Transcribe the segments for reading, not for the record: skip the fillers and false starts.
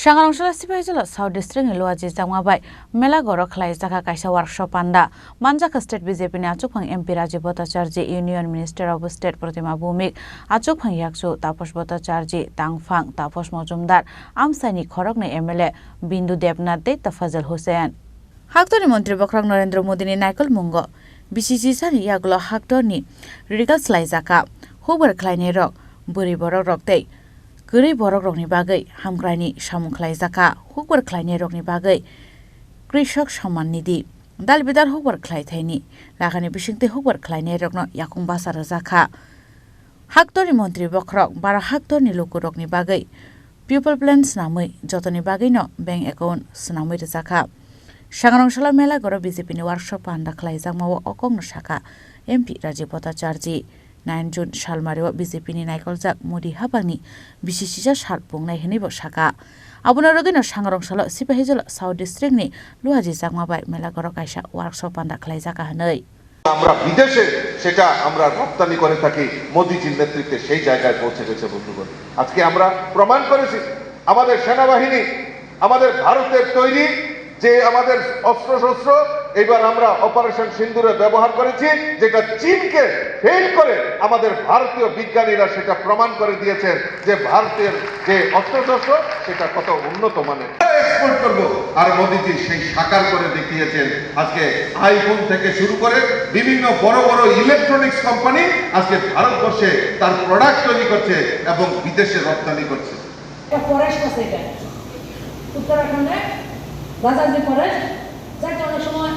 Sangarongsola Sipahijala South District ni Luaji Jangwabai Mela Goro Khlai Jaka Kaisa Workshop Panda Manjaka State BJP ni Achukphang MP Rajiv Bhattacharya Union Minister of State Pratima Bhumik Achukphang Yaksu Taposh Bhattacharya Tangphang Taposh Majumdar Amsaini Khorokni MLA Bindu Debnath Dei Tafazal Hussain Haktorni Mantri Bokrang Narendra Modi ni Naikol Mungo BCC sani Yaglo Haktorni Ridikal Slai Jaka Hubar Khlaini Rok Buri Borok Rok Dei Guri borok rokni bagai hamgrani samung khlaijaka hukbar khlaini rokni bagai krishok samman nidi dalbidar hukbar khlai thaini lagani bisingte hukbar khlaini rokno yakung basar jaka haktorni mantri bokrok bara haktorni lokurokni bagai people plans namui jotoni bagai no bank account snamui jaka Sangarongsola Mela Goro BJP ni workshop anda khlaijak okong no saka MP Rajiv Bhattacharya 9 June Shalmario BJP ni Naikolzak Modi Habani BCC Shalpungnai Henibo Saka Abuna Rogino Sangarongsola Sipahijala South District ni Luaji Jangwabai Mela Goro Kaisa workshop anda khlaijaka hanoi আমরা বিদেশে সেটা আমরা রপ্তানি করে থাকি মোদিজির নেতৃত্বে সেই জায়গায় পৌঁছে গেছে বন্ধুগণ আজকে আমরা প্রমাণ করেছি আমাদের সেনাবাহিনী আমাদের ভারতের তৈরি যে আমাদের অস্ত্র এবার আমরা অপারেশন সিন্দুরে ব্যবহার করেছি যেটা চীনকে ফেল করে আমাদের ভারতীয় বিজ্ঞানীরা সেটা প্রমাণ করে দিয়েছেন যে ভারতের যে অস্ত্র সেটা কত উন্নত মানের এক্সপোর্ট করব আর মোদিজি সেই সাকার করে দেখিয়েছেন আজকে আইফোন থেকে শুরু করে বিভিন্ন বড় বড় ইলেকট্রনিক্স কোম্পানি আজকে ভারতবর্ষে তার প্রোডাক্ট তৈরি করছে এবং বিদেশে রপ্তানি করছে ফরেস্ট আছে এটা উত্তরাখণ্ডে রাজাজি ফরেস্ট যাকে অনেক সময়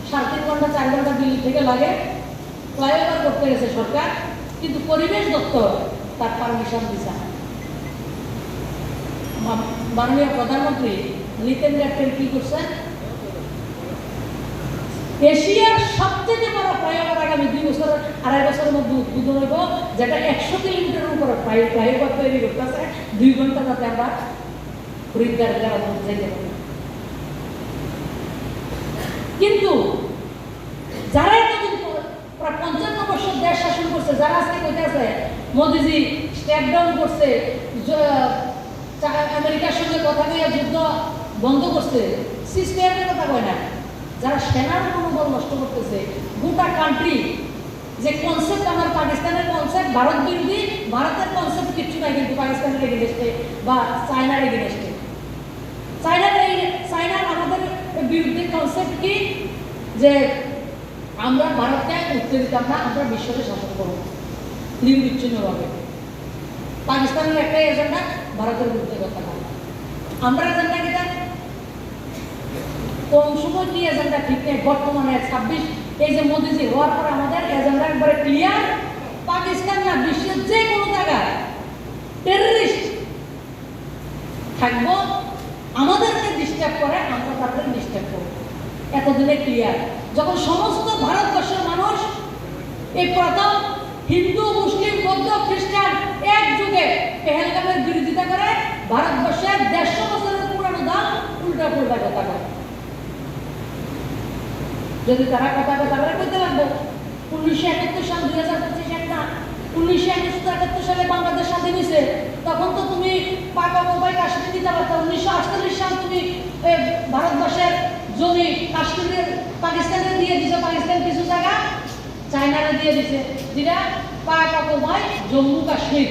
3.5 ঘন্টা 4 ঘন্টা দিল্লি থেকে লাগে ফ্লাইওভার করতে গেছে সরকার কিন্তু পরিবেশ দপ্তর তার পারমিশন দিছে মাননীয় প্রধানমন্ত্রী লিতেন গ্যাপটেন কি করছেন এশিয়ার সবচেয়ে বড় ফ্লাইওভার আগামী 2 বছর 2.5 বছরের মধ্যে উদ্বোধন হইব যেটা 100 কিলোমিটারের উপরে ফ্লাইওভার তৈরি করতেছে 2 ঘন্টা যাতে আমরা খরিদ্দার যারা যেতে পারি কিন্তু যারা এতদিন প্রায় 55 বছর দেশ শাসন করছে যারা আজকে কইতাছে মোদিজি স্টেপ ডাউন করছে আমেরিকার সঙ্গে কথা বলে যুদ্ধ বন্ধ করছে সিস্টেমের কথা কয় না যারা সেনার মনোবল নষ্ট করতেছে গোটা কান্ট্রি যে কনসেপ্ট আমার পাকিস্তানের কনসেপ্ট ভারত বিরোধী ভারতের কনসেপ্ট কিছু নাই কিন্তু পাকিস্তানের এগেইনস্টে বা চায়নার এগেইনস্টে চায়নার আমাদের বিরুদ্ধে কনসেপ্ট কি যে আমরা ভারতকে উত্তর দিতাম না আমরা বিশ্বকে শাসন করব নির্বিচ্ছিন্নভাবে পাকিস্তানের একটা এজেন্ডা ভারতের বিরুদ্ধে কথা বলা আমরা এজেন্ডা কি কোন সময় কি এজেন্ডা ঠিক নেই বর্তমানে 26 এই যে মোদিজি হওয়ার পর আমাদের এজেন্ডা একবারে ক্লিয়ার পাকিস্তান না বিশ্বের যে কোনো জায়গায় টেররিস্ট থাকবো আমাদেরকে ডিস্টার্ব করে আমরা তাদের ডিস্টার্ব করব এতদিনে ক্লিয়ার যখন সমস্ত ভারতবর্ষের মানুষ এই প্রথম হিন্দু মুসলিম বৌদ্ধ খ্রিস্টান একযুগে পেহেলগামের বিরোধিতা করে ভারতবর্ষের 150 বছরের পুরানো দাম উল্টা কথা করে যদি তারা কথা কইতে লাগবে 1971 সাল 2025 একটা 1971 সালে বাংলাদেশ স্বাধীন হয়েছে তখন তো তুমি পাকা মোবাইল কাশ্মীর দিতে পারতো 1948 সাল তুমি ভারতবর্ষের জমি কাশ্মীরের পাকিস্তানের দিয়ে দিছে পাকিস্তান কিছু জায়গা চায়নারে দিয়ে দিছে যেটা পাকা মোবাইল জম্মু কাশ্মীর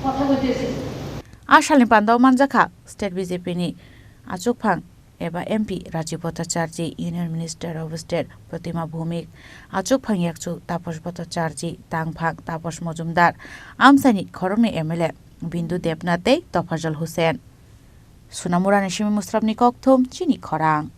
কথা কইতেছে আশালি পান্দাও মানজাখা state BJP ni Achukphang eba MP Rajiv Bhattacharya Union Minister of State Pratima Bhumik Achukphang Yaksu Taposh Bhattacharya Tangphang Taposh Majumdar Amsaini Khorokni MLA Bindu Debnath Dei Tafazal Hussain Sunamura Nishimi Musrabni Kokthum Chini Khorang